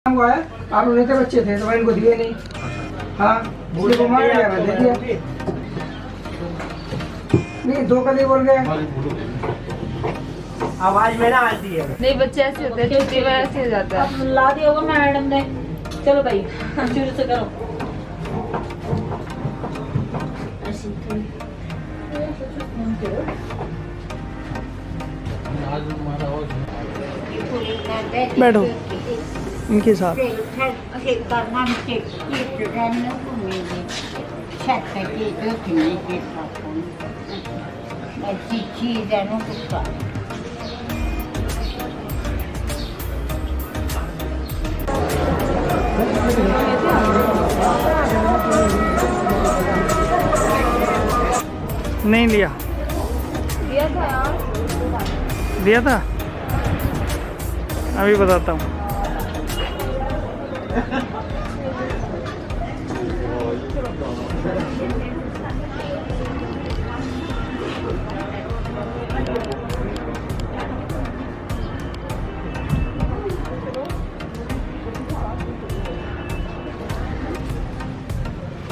हुआ है। आप उन्हीं के बच्चे थे तो मैं इनको दिए नहीं। हाँ इसलिए वो मार गया, मैं दे दिया। नहीं दो कली बोल गया। आवाज में ना आती है। नहीं बच्चे ऐसे होते हैं, छुट्टी में ऐसे हो जाता है। अब ला दिया होगा मैडम ने। चलो भाई शुरू से करो। बैठो इनके साथ। नहीं लिया दिया था यार। दिया था, अभी बताता हूँ।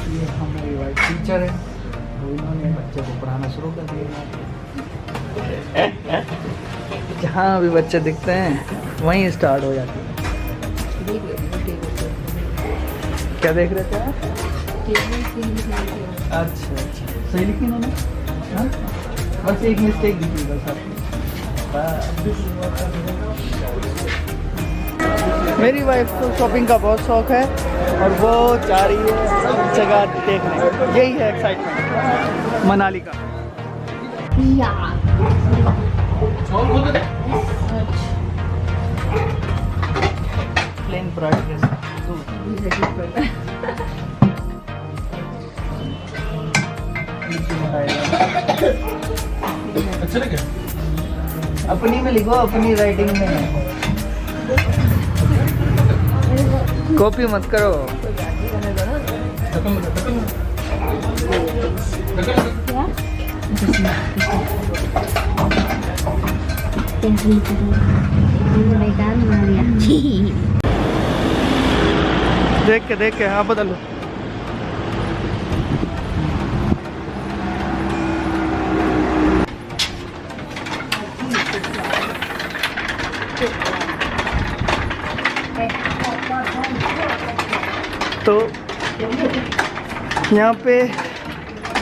ये हमारी वाइफ टीचर है, तो इन्होंने बच्चे को पढ़ाना शुरू कर दिया। जहाँ भी बच्चे दिखते हैं वहीं स्टार्ट हो जाती है। क्या देख रहे थे आप? अच्छा अच्छा, सही लिखी उन्होंने। हाँ बस एक मिस्टेक दिखी बस आपकी। मेरी वाइफ को शॉपिंग का बहुत शौक है और वो चाह रही है जगह देखने। यही है एक्साइटमेंट मनाली का। प्लेन पराठे के साथ अच्छा लगे? अपनी में लिखो, अपनी राइटिंग में। कॉपी मत करो। देख के हाँ बदलो। तो यहाँ पे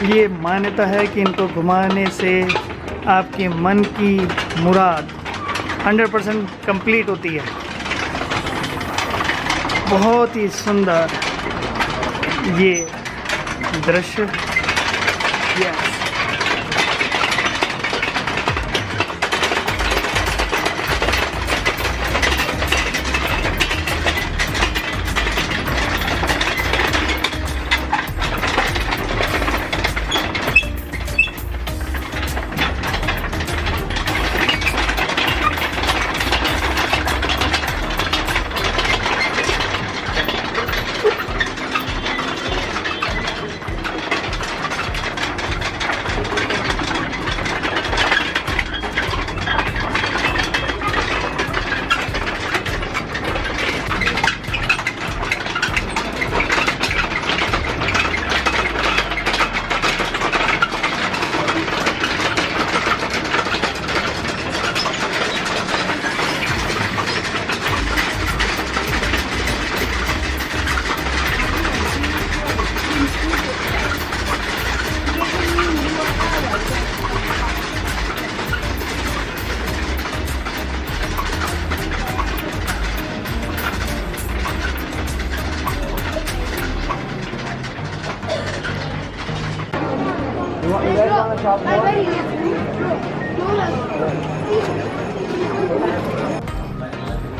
ये मान्यता है कि इनको घुमाने से आपके मन की मुराद 100% कंप्लीट होती है। बहुत ही सुंदर ये दृश्य। यस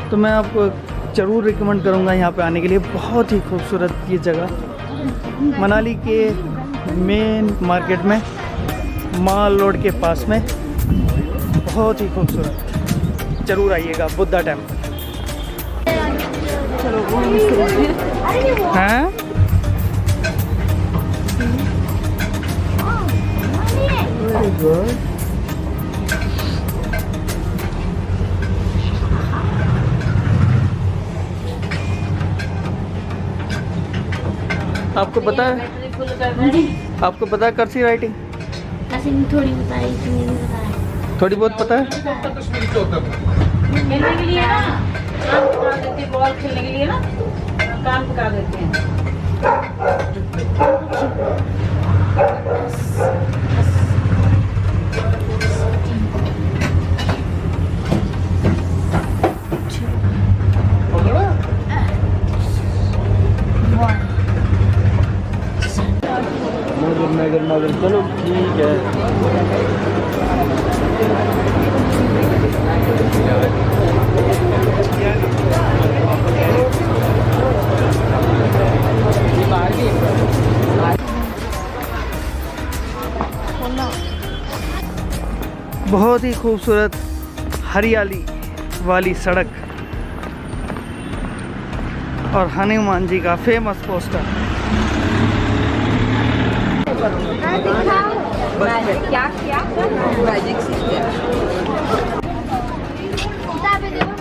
तो मैं आपको ज़रूर रिकमेंड करूँगा यहाँ पे आने के लिए। बहुत ही खूबसूरत ये जगह मनाली के मेन मार्केट में, माल रोड के पास में। बहुत ही खूबसूरत, ज़रूर आइएगा बुद्धा टेम्पल। हैं वेरी गुड। आपको पता है, बैटरी फुल करना है। आपको पता है कर्सी राइटिंग? ऐसे नहीं, थोड़ी बताई, इतनी नहीं बताया। थोड़ी बहुत पता है। खेलने के लिए ना कान पका देते हैं, बॉल खेलने के लिए ना कान पका देते हैं। मगर चलो ठीक है। बहुत ही खूबसूरत हरियाली वाली सड़क और हनुमान जी का फेमस पोस्टर। क्या क्या मैजिक किताबें देखो,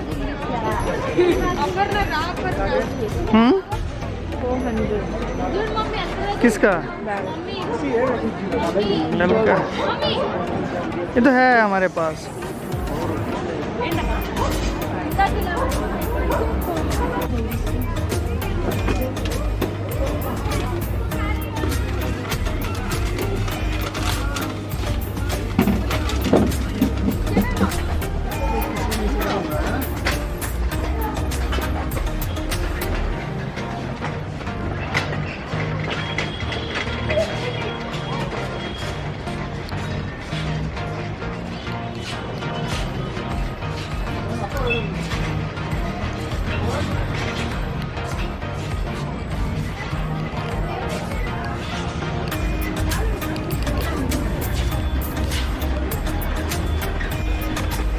किसका? लड़का ये तो है हमारे पास।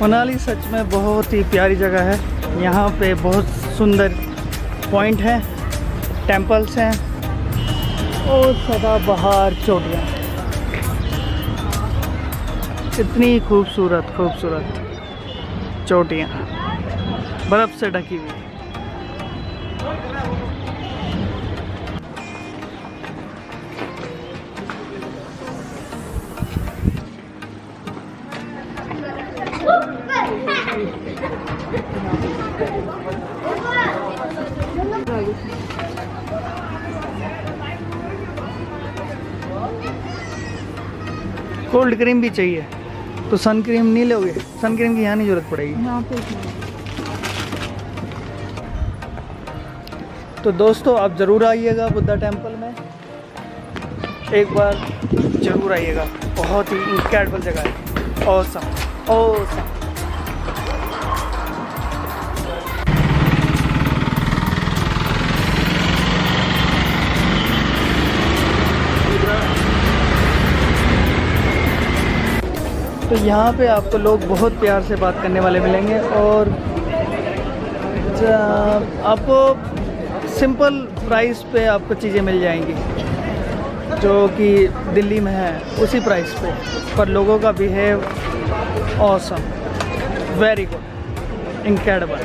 मनाली सच में बहुत ही प्यारी जगह है। यहाँ पे बहुत सुंदर पॉइंट हैं, टेंपल्स हैं और सदाबहार चोटियाँ। इतनी खूबसूरत खूबसूरत चोटियाँ बर्फ़ से ढकी हुई। कोल्ड क्रीम भी चाहिए तो सन क्रीम नहीं लोगे? सन क्रीम की यहाँ नहीं जरूरत पड़ेगी। यहाँ पे तो दोस्तों आप ज़रूर आइएगा बुद्धा टेम्पल में, एक बार ज़रूर आइएगा। बहुत ही इनक्रेडिबल जगह है। Awesome awesome. तो यहाँ पे आपको लोग बहुत प्यार से बात करने वाले मिलेंगे और आपको सिंपल प्राइस पे आपको चीज़ें मिल जाएंगी जो कि दिल्ली में है उसी प्राइस पे, पर लोगों का behave awesome, very good, incredible.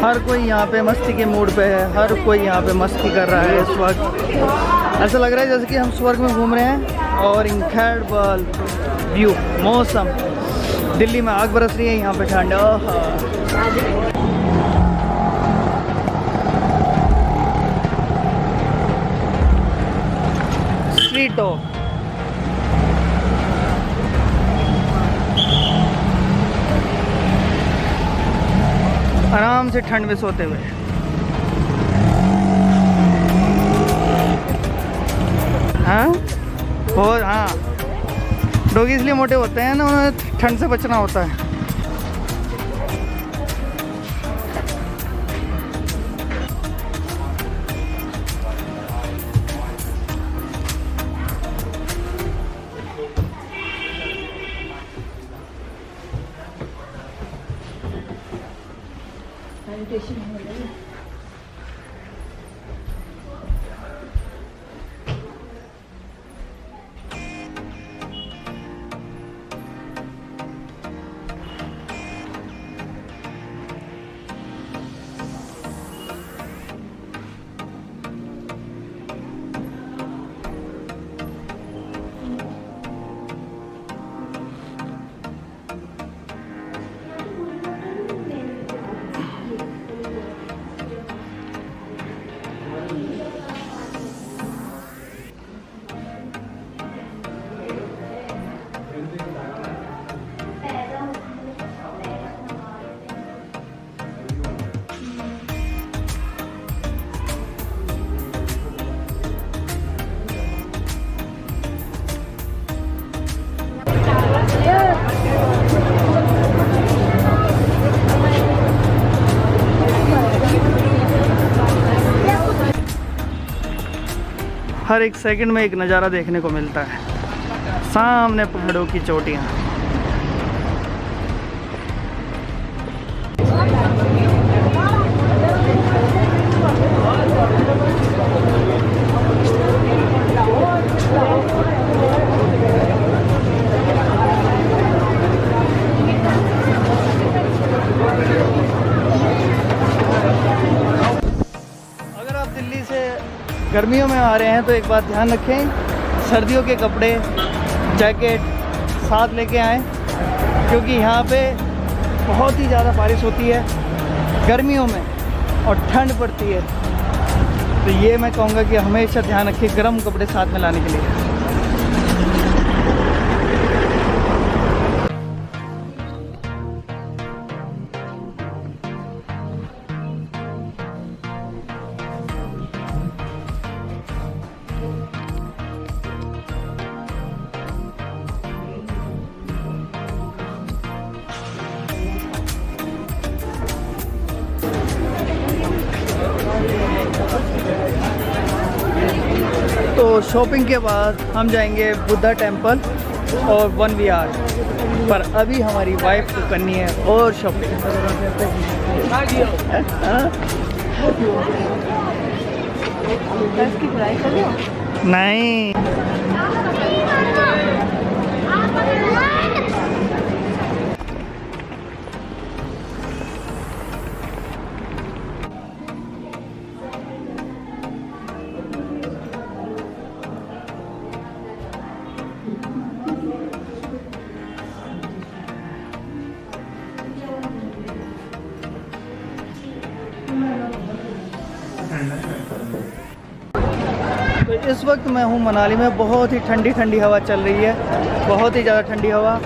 हर कोई यहाँ पे मस्ती के मूड पे है, हर कोई यहाँ पे मस्ती कर रहा है इस वक्त। ऐसा लग रहा है जैसे कि हम स्वर्ग में घूम रहे हैं और इनक्रेडिबल व्यू, मौसम। दिल्ली में आग बरस रही है, यहाँ पे ठंडा। स्ट्रीट डॉग आराम से ठंड में सोते हुए। हाँ बहुत, हाँ डॉगी इसलिए मोटे होते हैं ना, उन्हें ठंड से बचना होता है। हर एक सेकंड में एक नज़ारा देखने को मिलता है। सामने पहाड़ों की चोटियाँ। अगर आप दिल्ली से गर्मियों में आ रहे हैं तो एक बात ध्यान रखें, सर्दियों के कपड़े जैकेट साथ लेके आएँ, क्योंकि यहाँ पे बहुत ही ज़्यादा बारिश होती है गर्मियों में और ठंड पड़ती है। तो ये मैं कहूँगा कि हमेशा ध्यान रखिए गर्म कपड़े साथ में लाने के लिए। तो शॉपिंग के बाद हम जाएंगे बुद्धा टेम्पल और वन विहार, पर अभी हमारी वाइफ को करनी है और शॉपिंग। नहीं, तो इस वक्त मैं हूँ मनाली में। बहुत ही ठंडी ठंडी हवा चल रही है, बहुत ही ज़्यादा ठंडी हवा,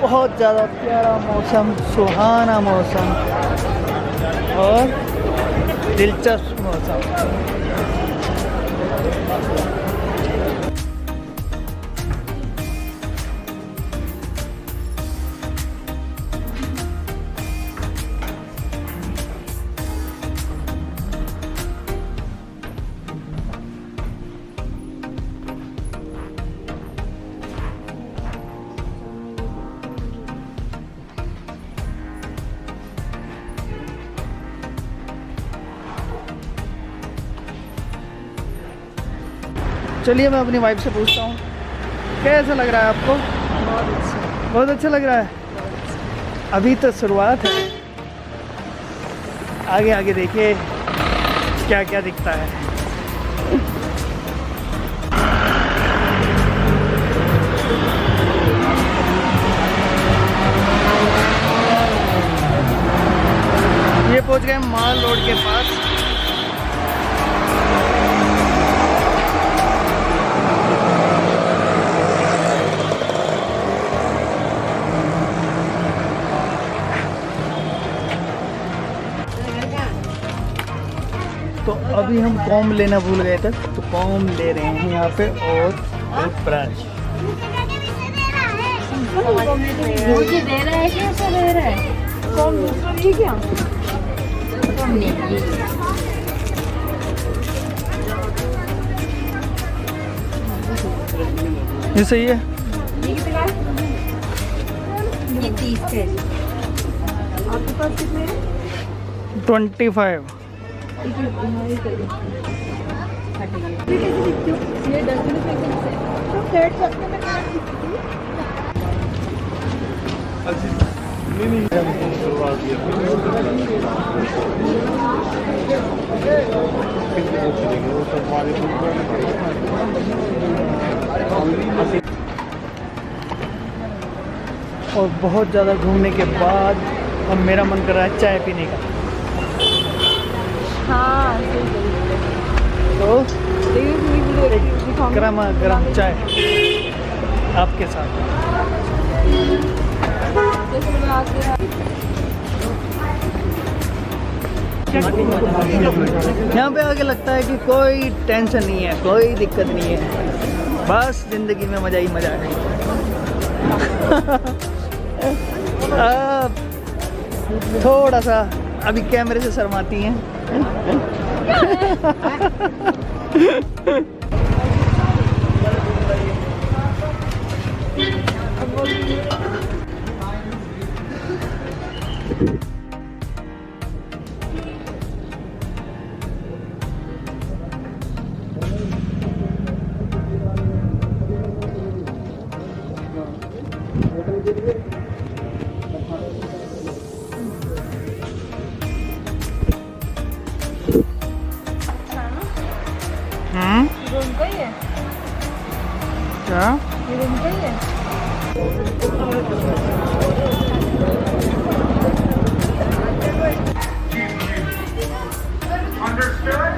बहुत ज़्यादा प्यारा मौसम, सुहाना मौसम और दिलचस्प मौसम। चलिए मैं अपनी वाइफ से पूछता हूँ, कैसा लग रहा है आपको? बहुत अच्छा लग रहा है। अभी तो शुरुआत है, आगे आगे देखिए क्या क्या दिखता है। ये पहुँच गए माल रोड के पास। तो अभी हम कॉम लेना भूल गए थे, तो कॉम ले रहे हैं यहाँ पे और ब्रश। मुझे दे रहा है, कैसा दे रहा है? कौन दूसरा नहीं क्या? कौन नहीं? ये सही है। ये 30 है। आपके पास कितने हैं? 25। ये 10 रुपए तो फ्लैट सकते में और बहुत ज़्यादा घूमने के बाद अब मेरा मन कर रहा है चाय पीने का। हाँ तो गरमा गरम चाय आपके साथ। यहाँ पे आके लगता है कि कोई टेंशन नहीं है, कोई दिक्कत नहीं है, बस ज़िंदगी में मज़ा ही मज़ा है। अब थोड़ा सा अभी कैमरे से शर्माती हैं। रूम का ही है, क्या? ये रूम का ही है। Understood?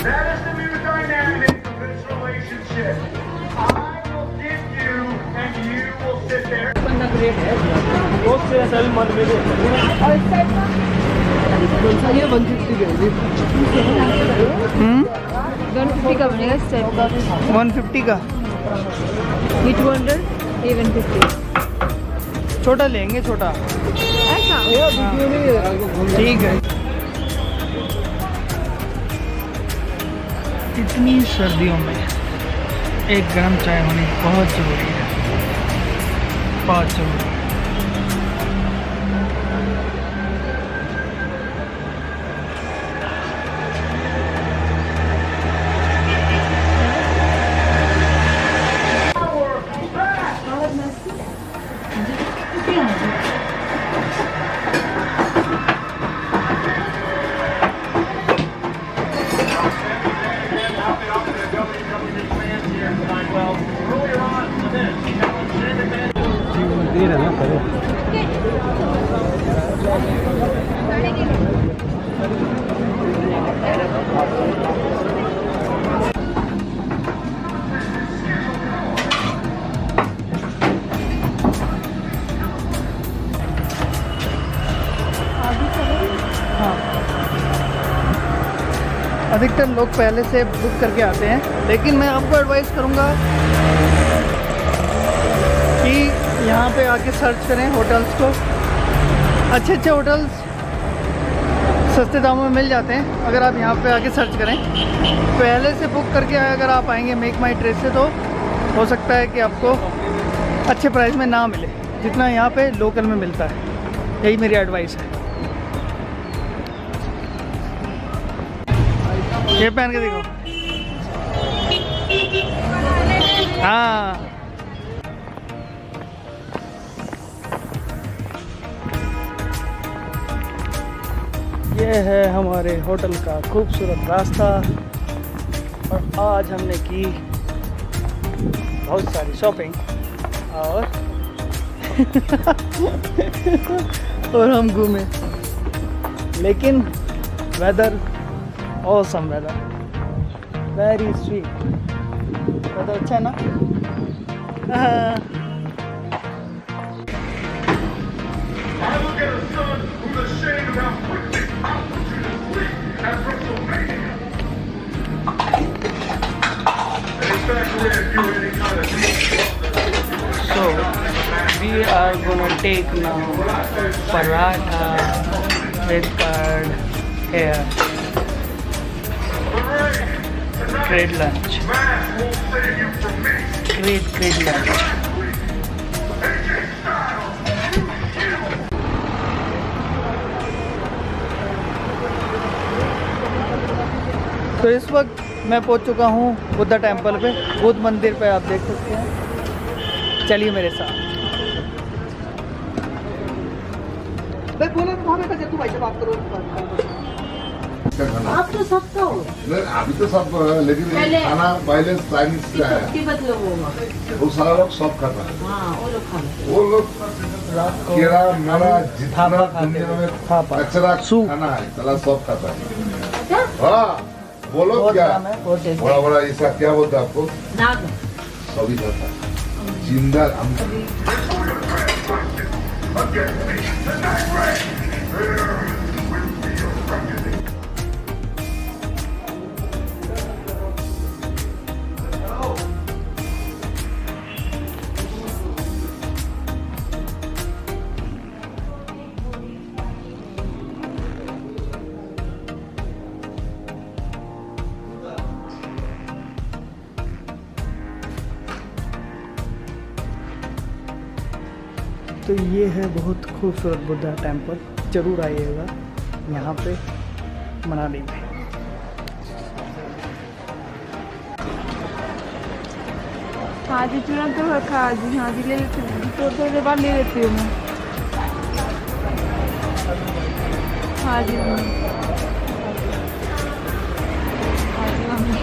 That is the new dynamic of this relationship. I will give you, and you will sit there. ये 150 का है। 150 का बनेगा इस टाइप का। 150 का ये 200, ये 150। छोटा लेंगे, छोटा। ऐसा ठीक है। इतनी सर्दियों में एक गर्म चाय होनी बहुत ज़रूरी है, बहुत ज़रूरी है। अधिकतर लोग पहले से बुक करके आते हैं, लेकिन मैं आपको एडवाइस करूंगा कि यहाँ पे आके सर्च करें होटल्स को। अच्छे अच्छे होटल्स सस्ते दामों में मिल जाते हैं अगर आप यहाँ पे आके सर्च करें। पहले से बुक करके अगर आप आएंगे मेक माई ट्रिप से, तो हो सकता है कि आपको अच्छे प्राइस में ना मिले जितना यहाँ पे लोकल में मिलता है। यही मेरी एडवाइस है। ये पहन के देखो। हाँ, ये है हमारे होटल का खूबसूरत रास्ता। और आज हमने की बहुत सारी शॉपिंग और हम घूमे, लेकिन weather awesome, weather very sweet, weather अच्छा है ना। I look at a son who's ashamed of how quickly opportunities leave at WrestleMania. And in fact, we're if you're any kind of deep So we are gonna take now paratha with curd here. Great lunch. mask won't save you from me. Great lunch. AJ Styles, तो इस वक्त मैं पहुंच चुका हूं Buddha temple पे, बुद्ध मंदिर पे, आप देख सकते हैं। चलिए मेरे साथ। आप तो सबका हो नहीं, अभी तो सब, लेकिन पहले- खाना पहले चाइनीज का है, तिब्बत लोगों का। वो सारा लोग सब खाता है। हाँ वो लोग खाते वो लोग केरा मेरा जितना थापा खाते दुनिया हैं। में थापा। कचरा सूप। खाना है साला सब खाता है। अच्छा हाँ, बोलो बहुत क्या काम है, बहुत टेस्टी। बड़ा बड़ा ऐसा क्या बोलते हैं आपको, नाग सभी खाता है। जिंदा हम तो ये है बहुत खूबसूरत बुद्धा टेम्पल, ज़रूर आइएगा यहाँ पे मनाली में। हाँ जी, तुरंत तो रखा। हाँ जी ले लेती हूँ, थोड़ी देर बाद ले लेती हूँ मैं। हाँ जी मम्मी, हाँ जी मम्मी।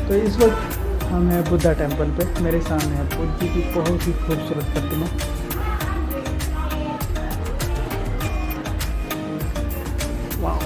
तो इस वक्त हम हैं बुद्धा टेम्पल पे। मेरे सामने है बुद्ध जी की बहुत ही खूबसूरत प्रतिमा। वाह,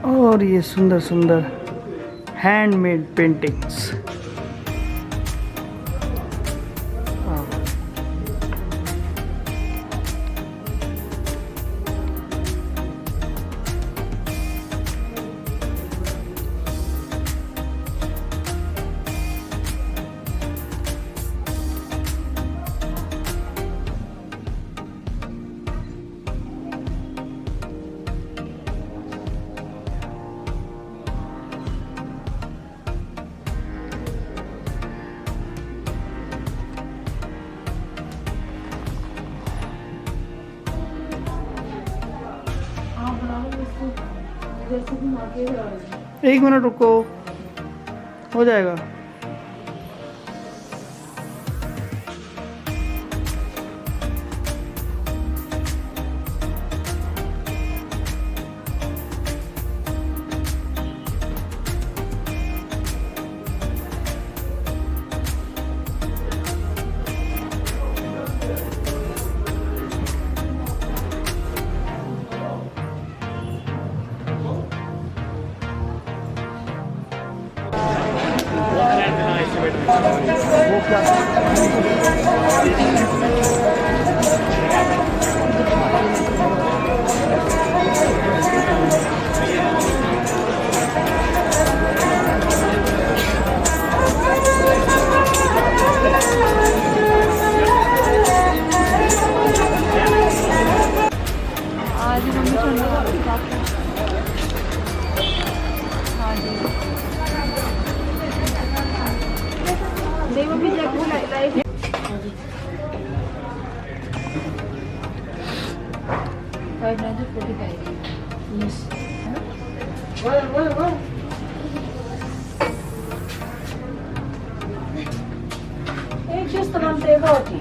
और ये सुंदर सुंदर हैंडमेड पेंटिंग्स। एक मिनट रुको, हो जाएगा। वो क्या आज मम्मी ठंडा हाँ जी देखो भी देखो light five nine 45 yes It's just the one they bought you.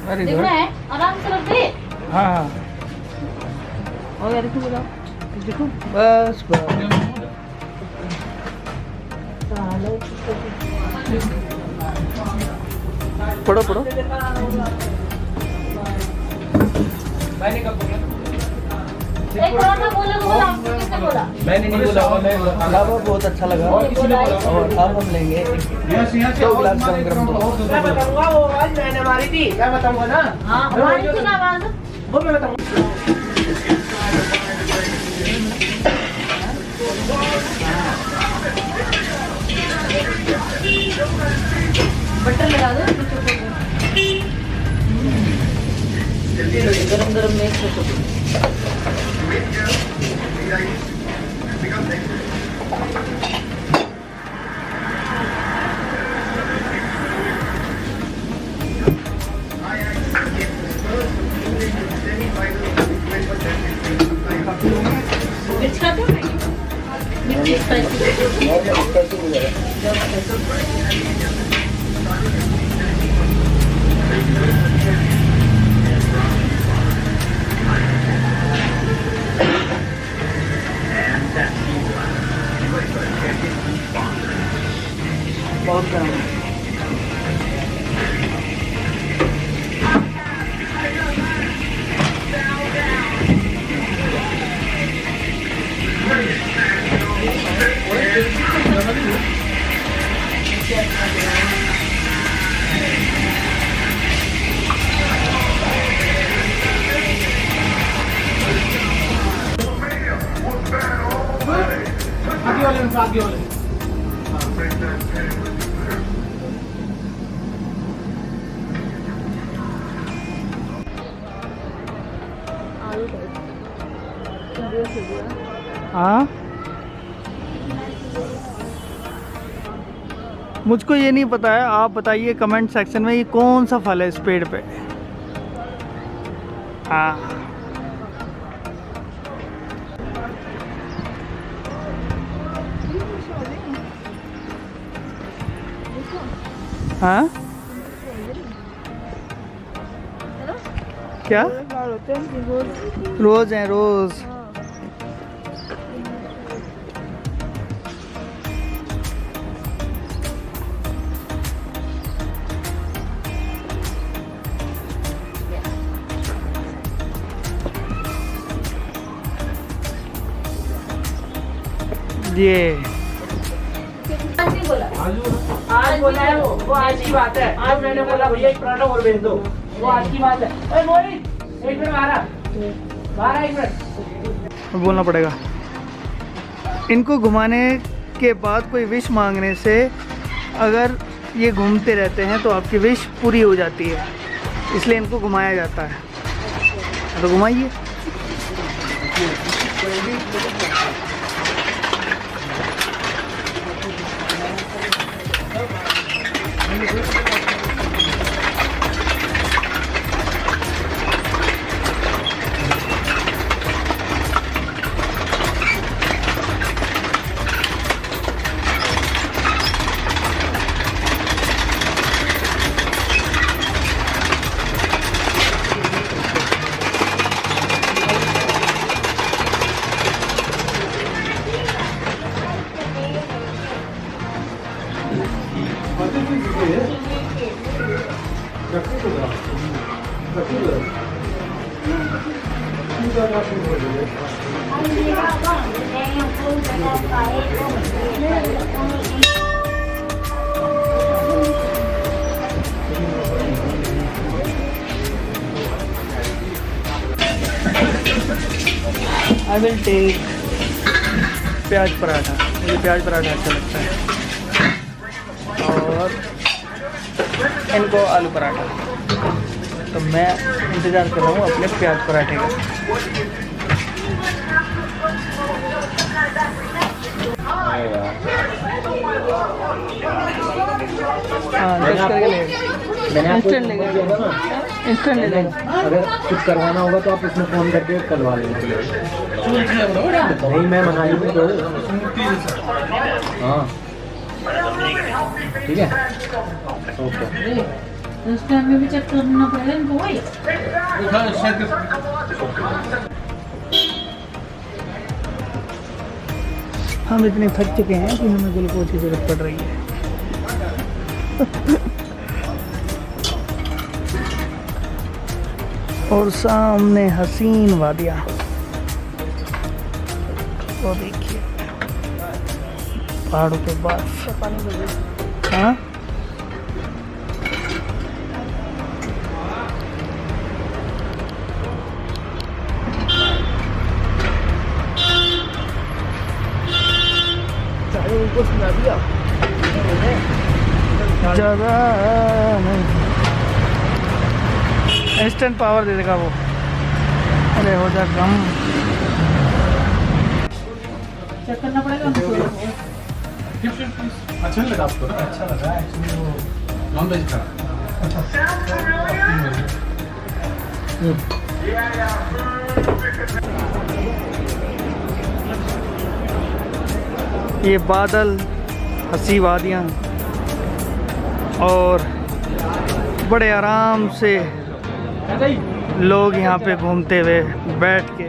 Very देखना गुड। है, आराम से रख दे। हाँ हाँ, और यार देखो बताओ देखो बस बस। पढ़ो पढ़ो। एक बार ना बोला तो बोला, किसने बोला? मैंने नहीं बोला, मैं बोला। ढाबा बहुत अच्छा लगा और अब हम लेंगे 2 गिलास गरम गरम दूध। मैं बताऊंगा, वो आवाज मैंने मारी थी, मैं बताऊंगा ना। हाँ, हमारी थी ना आवाज। वो मैं बताऊंगा। बटन लगा दो, गरम गरम में एक सौ मिर्च खाते हो मिर्ची स्पाइसी बहुत गर्म है। आगे वाले में आगे वाले हाँ, मुझको ये नहीं पता है, आप बताइए कमेंट सेक्शन में ये कौन सा फल है इस पेड़ पे। हाँ हाँ क्या रोज हैं रोज। ये आज बोला है वो आज की बात है। आज मैंने बोला भैया एक पराठा और भेज दो, वो आज की बात है। अरे मोहित एक मिनट बाहर एक मिनट बोलना पड़ेगा। इनको घुमाने के बाद कोई विश मांगने से अगर ये घूमते रहते हैं तो आपकी विश पूरी हो जाती है, इसलिए इनको घुमाया जाता है। तो घुमाइए। आई विल टेक प्याज पराठा। मुझे प्याज पराठा अच्छा लगता है, और इनको आलू पराठा। तो मैं इंतज़ार कर रहा हूँ अपने प्याज पराठे का। हाँ, दस करके लेगा, इंस्टेंट लेगा, इंस्टेंट ले लेगा। अगर कुछ करवाना होगा तो आप इसमें फोन करके करवा लेना। नहीं मैं मनाली में तो हाँ ठीक है ओके। उस टाइम में भी चेक करना पड़ेगा इनको भाई। हम इतने थक चुके हैं कि हमें ग्लूकोज की जरूरत पड़ रही है। और सामने हसीन वादियाँ, वो देखिए पहाड़ों पे बर्फ। हाँ उनको सुना दिया ज़्यादा नहीं, इंस्टेंट पावर दे देगा वो। पहले हो जा कम। चेक करना पड़ेगा हमको। अच्छा नहीं लगा आपको? अच्छा लगा एक्चुअली, वो नॉन वेज था। Sound familiar? Yeah, ये बादल, हंसी वादियाँ और बड़े आराम से लोग यहाँ पे घूमते हुए बैठ के